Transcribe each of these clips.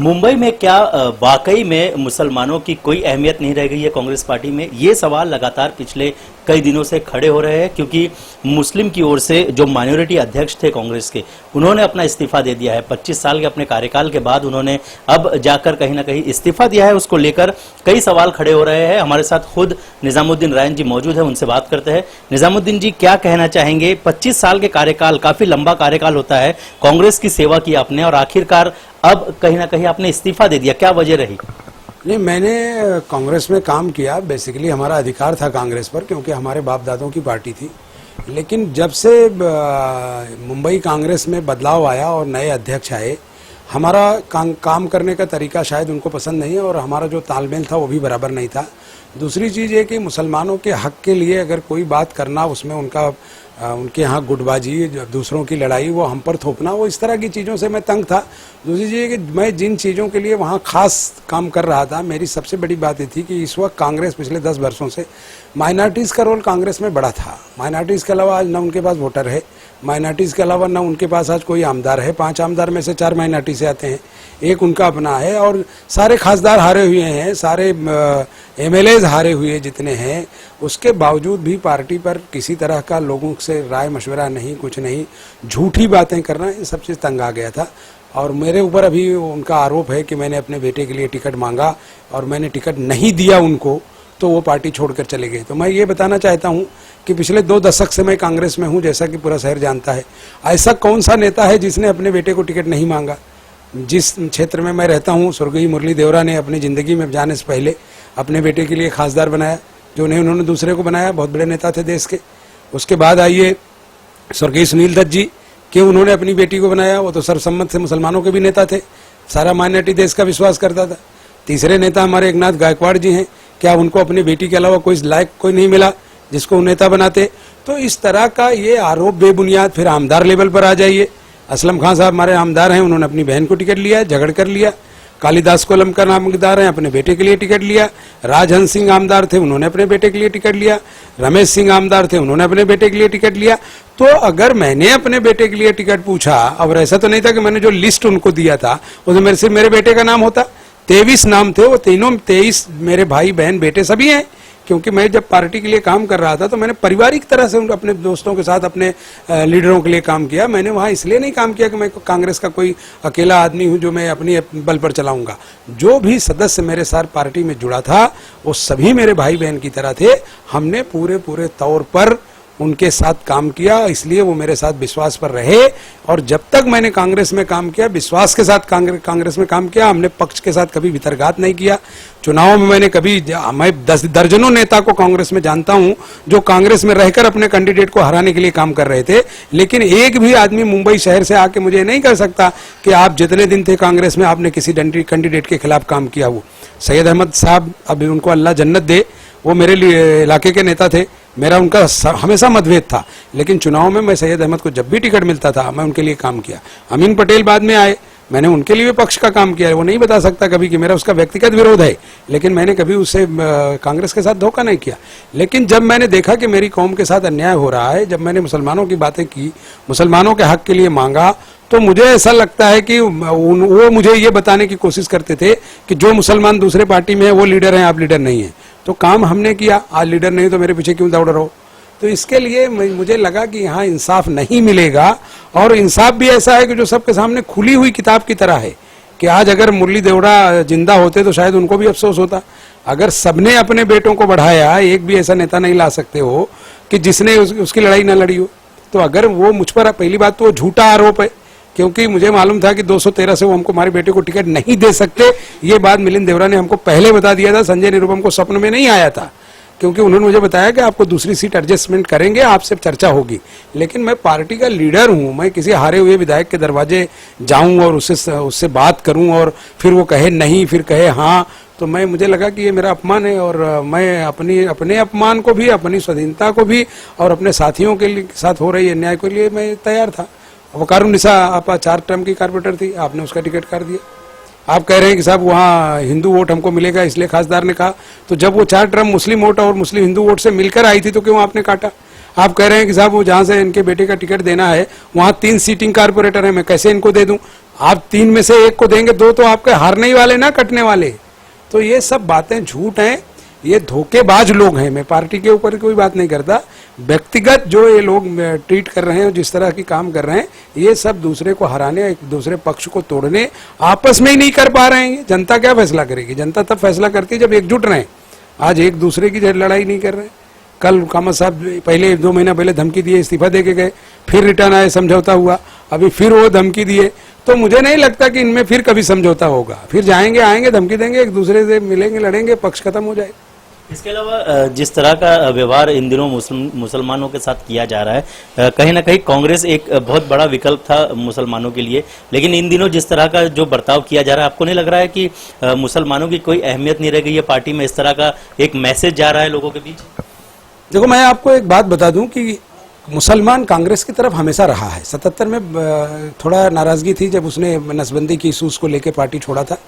मुंबई में क्या वाकई में मुसलमानों की कोई अहमियत नहीं रह गई है कांग्रेस पार्टी में? ये सवाल लगातार पिछले कई दिनों से खड़े हो रहे हैं, क्योंकि मुस्लिम की ओर से जो माइनॉरिटी अध्यक्ष थे कांग्रेस के, उन्होंने अपना इस्तीफा दे दिया है। 25 साल के अपने कार्यकाल के बाद उन्होंने अब जाकर कहीं ना कहीं इस्तीफा दिया है। उसको लेकर कई सवाल खड़े हो रहे हैं। हमारे साथ खुद निजामुद्दीन रायन जी मौजूद है, उनसे बात करते हैं। निजामुद्दीन जी, क्या कहना चाहेंगे? 25 साल के कार्यकाल, काफी लंबा कार्यकाल होता है, कांग्रेस की सेवा की आपने और आखिरकार अब कहीं ना कहीं आपने इस्तीफा दे दिया, क्या वजह रही? नहीं, मैंने कांग्रेस में काम किया। बेसिकली हमारा अधिकार था कांग्रेस पर, क्योंकि हमारे बाप दादों की पार्टी थी। लेकिन जब से मुंबई कांग्रेस में बदलाव आया और नए अध्यक्ष आए, हमारा काम करने का तरीका शायद उनको पसंद नहीं है और हमारा जो तालमेल था वो भी बराबर नहीं था। दूसरी चीज़ ये कि मुसलमानों के हक के लिए अगर कोई बात करना, उसमें उनके यहाँ गुटबाजी, दूसरों की लड़ाई, वो हम पर थोपना, वो इस तरह की चीज़ों से मैं तंग था। दूसरी चीज़ कि मैं जिन चीज़ों के लिए वहाँ खास काम कर रहा था, मेरी सबसे बड़ी बात ये थी कि इस वक्त कांग्रेस पिछले 10 वर्षों से माइनॉरिटीज़ का रोल कांग्रेस में बड़ा था। माइनॉरिटीज़ के अलावा आज न उनके पास वोटर है, माइनॉरिटीज़ के अलावा न उनके पास आज कोई आमदार है। 5 आमदार में से 4 माइनॉरिटी से आते हैं, एक उनका अपना है, और सारे खासदार हारे हुए हैं, सारे एमएलएज हारे हुए जितने हैं। उसके बावजूद भी पार्टी पर किसी तरह का लोगों से राय मशवरा नहीं, कुछ नहीं, झूठी बातें करना, इन सब चीज़ तंग आ गया था। और मेरे ऊपर अभी उनका आरोप है कि मैंने अपने बेटे के लिए टिकट मांगा और मैंने टिकट नहीं दिया उनको, तो वो पार्टी छोड़कर चले गए। तो मैं ये बताना चाहता हूँ कि पिछले 2 दशक से मैं कांग्रेस में हूँ, जैसा कि पूरा शहर जानता है। ऐसा कौन सा नेता है जिसने अपने बेटे को टिकट नहीं मांगा? जिस क्षेत्र में मैं रहता हूँ, स्वर्गीय मुरली देवरा ने अपनी ज़िंदगी में जाने से पहले अपने बेटे के लिए खासदार बनाया, जो नहीं उन्होंने दूसरे को बनाया। बहुत बड़े नेता थे देश के। उसके बाद आइए स्वर्गीय सुनील दत्त जी, कि उन्होंने अपनी बेटी को बनाया। वो तो सर्वसम्मत से मुसलमानों के भी नेता थे, सारा माइनॉरिटी देश का विश्वास करता था। तीसरे नेता हमारे एकनाथ गायकवाड़ जी हैं। क्या उनको अपनी बेटी के अलावा कोई लायक कोई नहीं मिला जिसको नेता बनाते? तो इस तरह का ये आरोप बेबुनियाद। फिर आमदार लेवल पर आ जाइए, असलम खान साहब हमारे आमदार हैं, उन्होंने अपनी बहन को टिकट लिया, झगड़ कर लिया। कालिदास कोलम का नामदार है, अपने बेटे के लिए टिकट लिया। राजहंस सिंह आमदार थे, उन्होंने अपने बेटे के लिए टिकट लिया। रमेश सिंह आमदार थे, उन्होंने अपने बेटे के लिए टिकट लिया। तो अगर मैंने अपने बेटे के लिए टिकट पूछा, और ऐसा तो नहीं था कि मैंने जो लिस्ट उनको दिया था उसमें सिर्फ मेरे बेटे का नाम होता, 23 नाम थे। वो तीनों 23 मेरे भाई बहन बेटे सभी हैं। क्योंकि मैं जब पार्टी के लिए काम कर रहा था तो मैंने पारिवारिक तरह से अपने दोस्तों के साथ, अपने लीडरों के लिए काम किया। मैंने वहाँ इसलिए नहीं काम किया कि मैं कांग्रेस का कोई अकेला आदमी हूँ जो मैं अपनी बल पर चलाऊंगा। जो भी सदस्य मेरे साथ पार्टी में जुड़ा था वो सभी मेरे भाई बहन की तरह थे। हमने पूरे तौर पर उनके साथ काम किया, इसलिए वो मेरे साथ विश्वास पर रहे। और जब तक मैंने कांग्रेस में काम किया, विश्वास के साथ कांग्रेस में काम किया। हमने पक्ष के साथ कभी वितरघात नहीं किया। चुनाव में मैंने मैं 10 दर्जनों नेता को कांग्रेस में जानता हूं जो कांग्रेस में रहकर अपने कैंडिडेट को हराने के लिए काम कर रहे थे। लेकिन एक भी आदमी मुंबई शहर से आके मुझे नहीं कर सकता कि आप जितने दिन थे कांग्रेस में आपने किसी कैंडिडेट के खिलाफ काम किया हो। सैयद अहमद साहब, अभी उनको अल्लाह जन्नत दे, वो मेरे इलाके के नेता थे। मेरा उनका हमेशा मतभेद था, लेकिन चुनाव में मैं सैयद अहमद को जब भी टिकट मिलता था मैं उनके लिए काम किया। अमीन पटेल बाद में आए, मैंने उनके लिए भी पक्ष का काम किया है। वो नहीं बता सकता कभी कि मेरा उसका व्यक्तिगत विरोध है, लेकिन मैंने कभी उससे कांग्रेस के साथ धोखा नहीं किया। लेकिन जब मैंने देखा कि मेरी कौम के साथ अन्याय हो रहा है, जब मैंने मुसलमानों की बातें की, मुसलमानों के हक के लिए मांगा, तो मुझे ऐसा लगता है कि वो मुझे ये बताने की कोशिश करते थे कि जो मुसलमान दूसरे पार्टी में है वो लीडर हैं, आप लीडर नहीं हैं। तो काम हमने किया, आज लीडर नहीं तो मेरे पीछे क्यों दौड़ रहे हो? तो इसके लिए मुझे लगा कि यहाँ इंसाफ नहीं मिलेगा। और इंसाफ भी ऐसा है कि जो सबके सामने खुली हुई किताब की तरह है, कि आज अगर मुरली देवड़ा जिंदा होते तो शायद उनको भी अफसोस होता। अगर सबने अपने बेटों को बढ़ाया, एक भी ऐसा नेता नहीं ला सकते हो कि जिसने उसकी लड़ाई ना लड़ी हो। तो अगर वो मुझ पर, पहली बात तो वो झूठा आरोप है, क्योंकि मुझे मालूम था कि 213 से वो हमको, हमारे बेटे को टिकट नहीं दे सकते। ये बात मिलिंद देवरा ने हमको पहले बता दिया था। संजय निरुपम को स्वप्न में नहीं आया था, क्योंकि उन्होंने मुझे बताया कि आपको दूसरी सीट एडजस्टमेंट करेंगे, आपसे चर्चा होगी। लेकिन मैं पार्टी का लीडर हूं, मैं किसी हारे हुए विधायक के दरवाजे जाऊं और उससे बात करूं और फिर वो कहे नहीं, फिर कहे हाँ, तो मुझे लगा कि ये मेरा अपमान है। और मैं अपने अपमान को भी, अपनी स्वाधीनता को भी और अपने साथियों के साथ हो रही अन्याय के लिए मैं तैयार था। वकारुन्निसा आप 4 टर्म की कारपोरेटर थी, आपने उसका टिकट काट दिया। आप कह रहे हैं कि साहब वहाँ हिंदू वोट हमको मिलेगा, इसलिए खासदार ने कहा। तो जब वो 4 टर्म मुस्लिम वोट और मुस्लिम हिंदू वोट से मिलकर आई थी तो क्यों आपने काटा? आप कह रहे हैं कि साहब वो जहाँ से इनके बेटे का टिकट देना है वहाँ 3 सीटिंग कारपोरेटर है, मैं कैसे इनको दे दूं? आप 3 में से 1 को देंगे, 2 तो आपके हारने ही वाले ना, कटने वाले। तो ये सब बातें झूठ हैं, ये धोखेबाज लोग हैं। मैं पार्टी के ऊपर कोई बात नहीं करता, व्यक्तिगत जो ये लोग ट्रीट कर रहे हैं, जिस तरह की काम कर रहे हैं, ये सब दूसरे को हराने, एक दूसरे पक्ष को तोड़ने, आपस में ही नहीं कर पा रहे हैं। जनता क्या फैसला करेगी? जनता तब फैसला करती है जब एकजुट रहे। आज एक दूसरे की लड़ाई नहीं कर रहे। कल कामत साहब पहले 2 महीना पहले धमकी दिए, इस्तीफा दे के गए, फिर रिटर्न आए, समझौता हुआ, अभी फिर वो धमकी दिए। तो मुझे नहीं लगता कि इनमें फिर कभी समझौता होगा। फिर जाएंगे, आएंगे, धमकी देंगे, एक दूसरे से मिलेंगे, लड़ेंगे, पक्ष खत्म हो जाएगा। इसके अलावा जिस तरह का व्यवहार इन दिनों मुसलमानों के साथ किया जा रहा है, कहीं ना कहीं कांग्रेस एक बहुत बड़ा विकल्प था मुसलमानों के लिए, लेकिन इन दिनों जिस तरह का जो बर्ताव किया जा रहा है, आपको नहीं लग रहा है कि मुसलमानों की कोई अहमियत नहीं रह गई है पार्टी में? इस तरह का एक मैसेज जा रहा है लोगों के बीच। देखो, मैं आपको एक बात बता दूं कि मुसलमान कांग्रेस की तरफ हमेशा रहा है। 77 में थोड़ा नाराजगी थी जब उसने नसबंदी की इशूज को लेकर पार्टी छोड़ा था।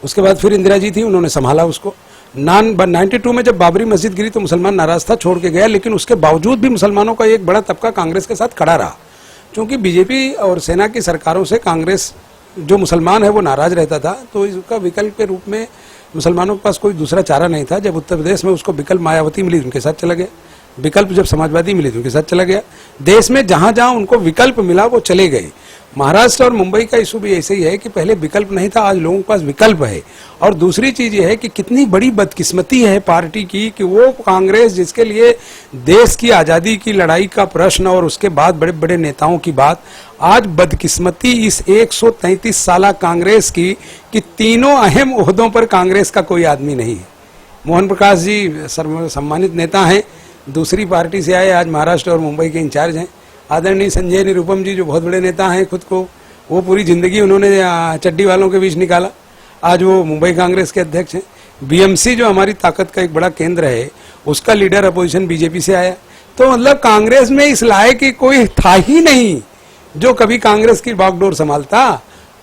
उसके बाद फिर इंदिरा जी थी, उन्होंने संभाला उसको। 92 में जब बाबरी मस्जिद गिरी तो मुसलमान नाराज था, छोड़ के गया, लेकिन उसके बावजूद भी मुसलमानों का एक बड़ा तबका कांग्रेस के साथ खड़ा रहा। क्योंकि बीजेपी और सेना की सरकारों से कांग्रेस जो मुसलमान है वो नाराज रहता था, तो इसका विकल्प के रूप में मुसलमानों के पास कोई दूसरा चारा नहीं था। जब उत्तर प्रदेश में उसको विकल्प मायावती मिली, उनके साथ चला गया। विकल्प जब समाजवादी मिली तो उनके साथ चला गया। देश में जहां जहां उनको विकल्प मिला वो चले गए। महाराष्ट्र और मुंबई का इशू भी ऐसे ही है कि पहले विकल्प नहीं था, आज लोगों के पास विकल्प है। और दूसरी चीज ये है कि कितनी बड़ी बदकिस्मती है पार्टी की कि वो कांग्रेस, जिसके लिए देश की आजादी की लड़ाई का प्रश्न और उसके बाद बड़े बड़े नेताओं की बात, आज बदकिस्मती इस 133 साल कांग्रेस की कि तीनों अहम ओहदों पर कांग्रेस का कोई आदमी नहीं है। मोहन प्रकाश जी सम्मानित नेता हैं, दूसरी पार्टी से आए, आज महाराष्ट्र और मुंबई के इंचार्ज हैं। आदरणीय संजय निरुपम जी जो बहुत बड़े नेता हैं खुद को, वो पूरी जिंदगी उन्होंने चड्डी वालों के बीच निकाला, आज वो मुंबई कांग्रेस के अध्यक्ष हैं। बीएमसी जो हमारी ताकत का एक बड़ा केंद्र है, उसका लीडर अपोजिशन बीजेपी से आया। तो मतलब कांग्रेस में इस लायक की कोई था ही नहीं जो कभी कांग्रेस की बागडोर संभालता।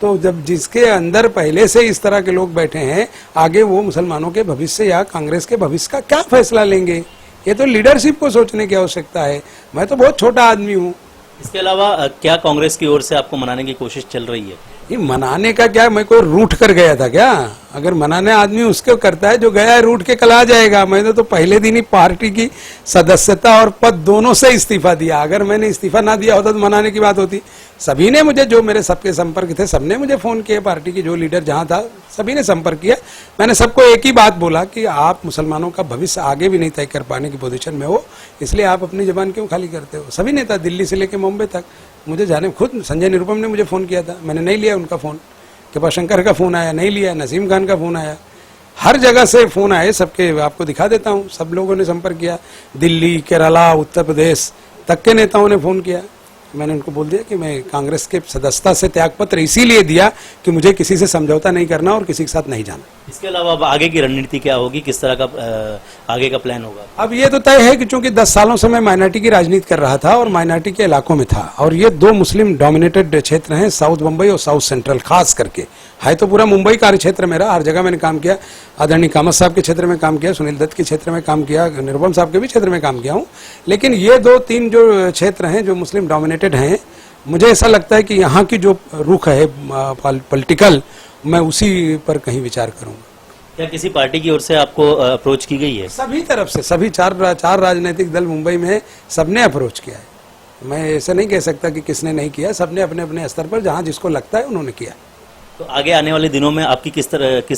तो जब जिसके अंदर पहले से इस तरह के लोग बैठे हैं, आगे वो मुसलमानों के भविष्य या कांग्रेस के भविष्य का क्या फैसला लेंगे? ये तो लीडरशिप को सोचने की आवश्यकता है। मैं तो बहुत छोटा आदमी हूँ। इसके अलावा क्या कांग्रेस की ओर से आपको मनाने की कोशिश चल रही है? ये मनाने का क्या, मैं कोई रूठ कर गया था क्या? अगर मनाने आदमी उसको करता है जो गया है रूठ के, कल आ जाएगा। मैंने तो पहले दिन ही पार्टी की सदस्यता और पद दोनों से इस्तीफा दिया। अगर मैंने इस्तीफा ना दिया होता तो मनाने की बात होती। सभी ने मुझे, जो मेरे सबके संपर्क थे, सबने मुझे फोन किया। पार्टी की जो लीडर जहां था सभी ने संपर्क किया। मैंने सबको एक ही बात बोला कि आप मुसलमानों का भविष्य आगे भी नहीं तय कर पाने की पोजीशन में हो, इसलिए आप अपनी जबान क्यों खाली करते हो? सभी नेता दिल्ली से लेकर मुंबई तक मुझे जाने, खुद संजय निरुपम ने मुझे फोन किया था, मैंने नहीं लिया उनका फोन। कृपाशंकर का फोन आया, नहीं लिया। नसीम खान का फोन आया, हर जगह से फोन आए, सबके आपको दिखा देता हूँ। सब लोगों ने संपर्क किया, दिल्ली, केरला, उत्तर प्रदेश तक के नेताओं ने फोन किया। मैंने उनको बोल दिया कि मैं कांग्रेस के सदस्यता से त्यागपत्र इसीलिए दिया कि मुझे किसी से समझौता नहीं करना और किसी के साथ नहीं जाना। इसके अलावा अब आगे की रणनीति क्या होगी, किस तरह का आगे का प्लान होगा? अब ये तो तय है कि चूंकि 10 सालों से मैं माइनॉरिटी की राजनीति कर रहा था और माइनॉरिटी के इलाकों में था, और ये 2 मुस्लिम डोमिनेटेड क्षेत्र हैं, साउथ मुंबई और साउथ सेंट्रल। खास करके है तो पूरा मुंबई कार्य क्षेत्र मेरा, हर जगह मैंने काम किया। आदरणीय कामत साहब के क्षेत्र में काम किया, सुनील दत्त के क्षेत्र में काम किया, निरुपम साहब के भी क्षेत्र में काम किया हूँ। लेकिन ये 2-3 जो क्षेत्र हैं जो मुस्लिम डोमिनेटेड हैं, मुझे ऐसा लगता है कि यहाँ की जो रुख है पॉलिटिकल, मैं उसी पर कहीं विचार करूंगा। क्या किसी पार्टी की ओर से आपको अप्रोच की गई है? सभी तरफ से, सभी चार राजनीतिक दल मुंबई में सबने अप्रोच किया है। मैं ऐसा नहीं कह सकता कि किसने नहीं किया, सबने अपने अपने स्तर पर जहां जिसको लगता है उन्होंने किया। तो आगे आने वाले दिनों में आपकी किस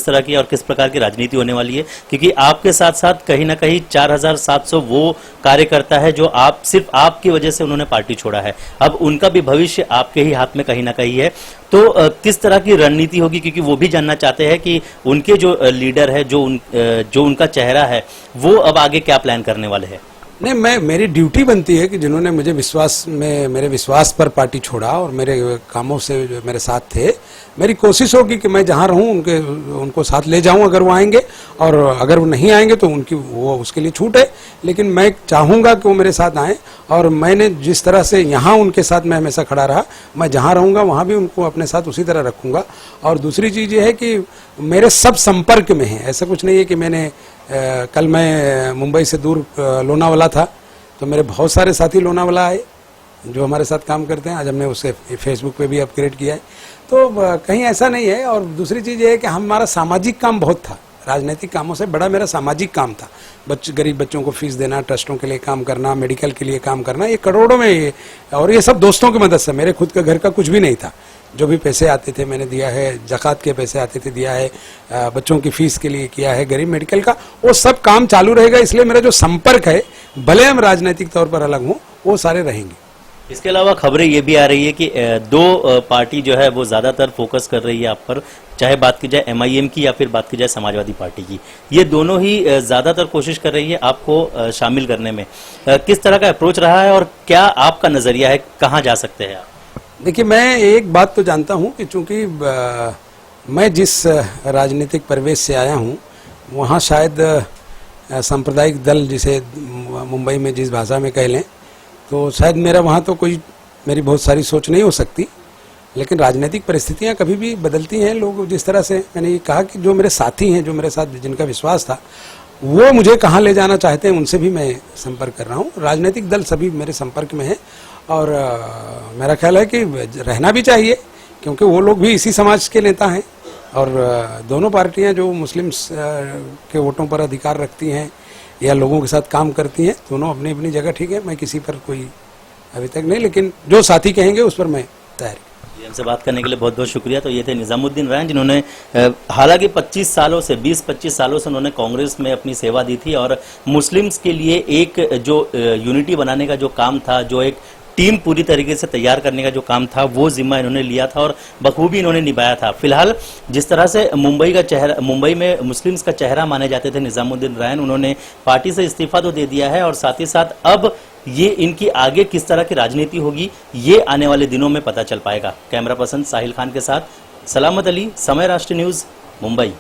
तरह की और किस प्रकार की राजनीति होने वाली है? क्योंकि आपके साथ साथ कहीं ना कहीं 4700 वो कार्यकर्ता है जो सिर्फ आपकी वजह से उन्होंने पार्टी छोड़ा है। अब उनका भी भविष्य आपके ही हाथ में कहीं ना कहीं है। तो किस तरह की रणनीति होगी? क्योंकि वो भी जानना चाहते हैं कि उनके जो लीडर है, जो उनका चेहरा है, वो अब आगे क्या प्लान करने वाले हैं। नहीं, मेरी ड्यूटी बनती है कि जिन्होंने मुझे मेरे विश्वास पर पार्टी छोड़ा और मेरे कामों से जो मेरे साथ थे, मेरी कोशिश होगी कि मैं जहां रहूं उनको साथ ले जाऊं अगर वो आएंगे, और अगर वो नहीं आएंगे तो उसके लिए छूट है। लेकिन मैं चाहूंगा कि वो मेरे साथ आएं, और मैंने जिस तरह से यहाँ उनके साथ मैं हमेशा खड़ा रहा, मैं जहां रहूंगा वहां भी उनको अपने साथ उसी तरह रखूंगा। और दूसरी चीज ये है कि मेरे सब संपर्क में है, ऐसा कुछ नहीं है कि मैंने कल मैं मुंबई से दूर लोनावाला था तो मेरे बहुत सारे साथी लोनावाला आए, जो हमारे साथ काम करते हैं। आज हमने उसे फेसबुक पे भी अपग्रेड किया है। तो कहीं ऐसा नहीं है। और दूसरी चीज़ ये है कि हमारा सामाजिक काम बहुत था, राजनीतिक कामों से बड़ा मेरा सामाजिक काम था। गरीब बच्चों को फीस देना, ट्रस्टों के लिए काम करना, मेडिकल के लिए काम करना, ये करोड़ों में ये, और ये सब दोस्तों की मदद से। मेरे खुद का घर का कुछ भी नहीं था। जो भी पैसे आते थे मैंने दिया है, ज़कात के पैसे आते थे दिया है, बच्चों की फीस के लिए किया है, गरीब मेडिकल का, वो सब काम चालू रहेगा। इसलिए मेरा जो संपर्क है, भले हम राजनीतिक तौर पर अलग हों, वो सारे रहेंगे। इसके अलावा खबरें ये भी आ रही है कि दो पार्टी जो है वो ज्यादातर फोकस कर रही है आप पर, चाहे बात की जाए एमआईएम की या फिर बात की जाए समाजवादी पार्टी की। ये दोनों ही ज्यादातर कोशिश कर रही है आपको शामिल करने में। किस तरह का अप्रोच रहा है और क्या आपका नजरिया है, कहाँ जा सकते हैं आप? देखिए, मैं एक बात तो जानता हूं कि चूंकि मैं जिस राजनीतिक परिवेश से आया हूं, वहां शायद सांप्रदायिक दल जिसे मुंबई में जिस भाषा में कह लें, तो शायद मेरा वहाँ तो कोई मेरी बहुत सारी सोच नहीं हो सकती। लेकिन राजनीतिक परिस्थितियाँ कभी भी बदलती हैं। लोग जिस तरह से, मैंने ये कहा कि जो मेरे साथी हैं, जो मेरे साथ जिनका विश्वास था, वो मुझे कहाँ ले जाना चाहते हैं, उनसे भी मैं संपर्क कर रहा हूँ। राजनीतिक दल सभी मेरे संपर्क में हैं और मेरा ख्याल है कि रहना भी चाहिए, क्योंकि वो लोग भी इसी समाज के नेता हैं। और दोनों पार्टियाँ जो मुस्लिम्स के वोटों पर अधिकार रखती हैं या लोगों के साथ काम करती हैं, दोनों अपनी अपनी जगह ठीक है। मैं किसी पर कोई अभी तक नहीं, लेकिन जो साथी कहेंगे उस पर मैं तैयार हूं। हमसे बात करने के लिए बहुत बहुत शुक्रिया। तो ये थे निजामुद्दीन रैन, जिन्होंने हालांकि 25 सालों से 20-25 सालों से उन्होंने कांग्रेस में अपनी सेवा दी थी और मुस्लिम्स के लिए एक जो यूनिटी बनाने का जो काम था, जो एक टीम पूरी तरीके से तैयार करने का जो काम था, वो जिम्मा इन्होंने लिया था और बखूबी इन्होंने निभाया था। फिलहाल जिस तरह से मुंबई में मुस्लिम्स का चेहरा माने जाते थे निजामुद्दीन रैन, उन्होंने पार्टी से इस्तीफा तो दे दिया है और साथ ही साथ अब ये इनकी आगे किस तरह की राजनीति होगी, ये आने वाले दिनों में पता चल पाएगा। कैमरा पर्सन साहिल खान के साथ सलामत अली, समय राष्ट्रीय न्यूज, मुंबई।